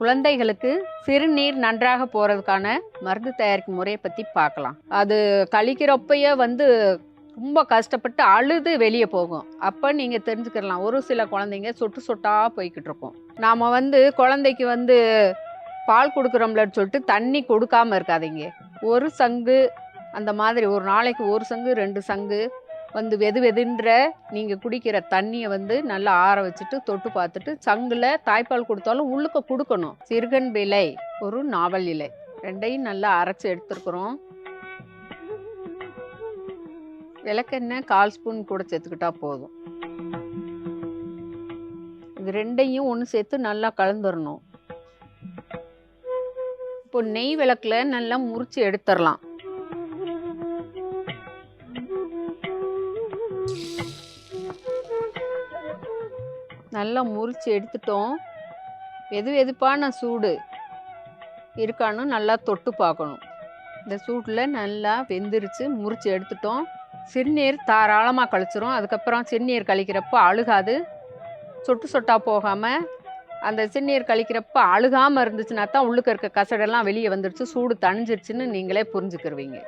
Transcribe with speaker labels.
Speaker 1: குழந்தைகளுக்கு சிறுநீர் நன்றாக போகிறதுக்கான மருந்து தயாரிக்கும் முறையை பற்றி பார்க்கலாம். அது கழிக்கிறப்பயே ரொம்ப கஷ்டப்பட்டு அழுது வெளியே போகும். அப்போ நீங்கள் தெரிஞ்சுக்கலாம், ஒரு சில குழந்தைங்க சொட்டு சொட்டாக போய்கிட்டு இருக்கும். நாம் குழந்தைக்கு பால் கொடுக்குறோம்லன்னு சொல்லிட்டு தண்ணி கொடுக்காமல் இருக்காதீங்க. ஒரு சங்கு அந்த மாதிரி ஒரு நாளைக்கு ஒரு சங்கு 2 சங்கு வெது வெதுன்ற நீங்கள் குடிக்கிற தண்ணியை நல்லா ஆற வச்சுட்டு தொட்டு பார்த்துட்டு சங்கில் தாய்ப்பால் கொடுத்தாலும் உள்ளுக்க கொடுக்கணும். சிறுகன் இலை, ஒரு நாவல் இலை, 2ஐயும் நல்லா அரைச்சி எடுத்துருக்குறோம். விளக்கெண்ணெய் 1/4 ஸ்பூன் கூட சேர்த்துக்கிட்டா போதும். இது 2ஐயும் ஒன்று சேர்த்து நல்லா கலந்துடணும். இப்போ நெய் விளக்கில் நல்லா முறிச்சு எடுத்துடலாம். நல்லா முறிச்சு எடுத்துட்டோம். வெதுப்பான சூடு இருக்கான்னு நல்லா தொட்டு பார்க்கணும். இந்த சூட்டில் நல்லா வெந்துருச்சு, முறிச்சு எடுத்துட்டோம். சிறுநீர் தாராளமாக கழிச்சிரும். அதுக்கப்புறம் சிறுநீர் கழிக்கிறப்போ அழுகாது, சொட்டு சொட்டாக போகாமல். அந்த சிறுநீர் கழிக்கிறப்ப அழுகாமல் இருந்துச்சுன்னா தான் உள்ளுக்க இருக்க கசடெல்லாம் வெளியே வந்துடுச்சு, சூடு தணிஞ்சிருச்சுன்னு நீங்களே புரிஞ்சுக்கிருவீங்க.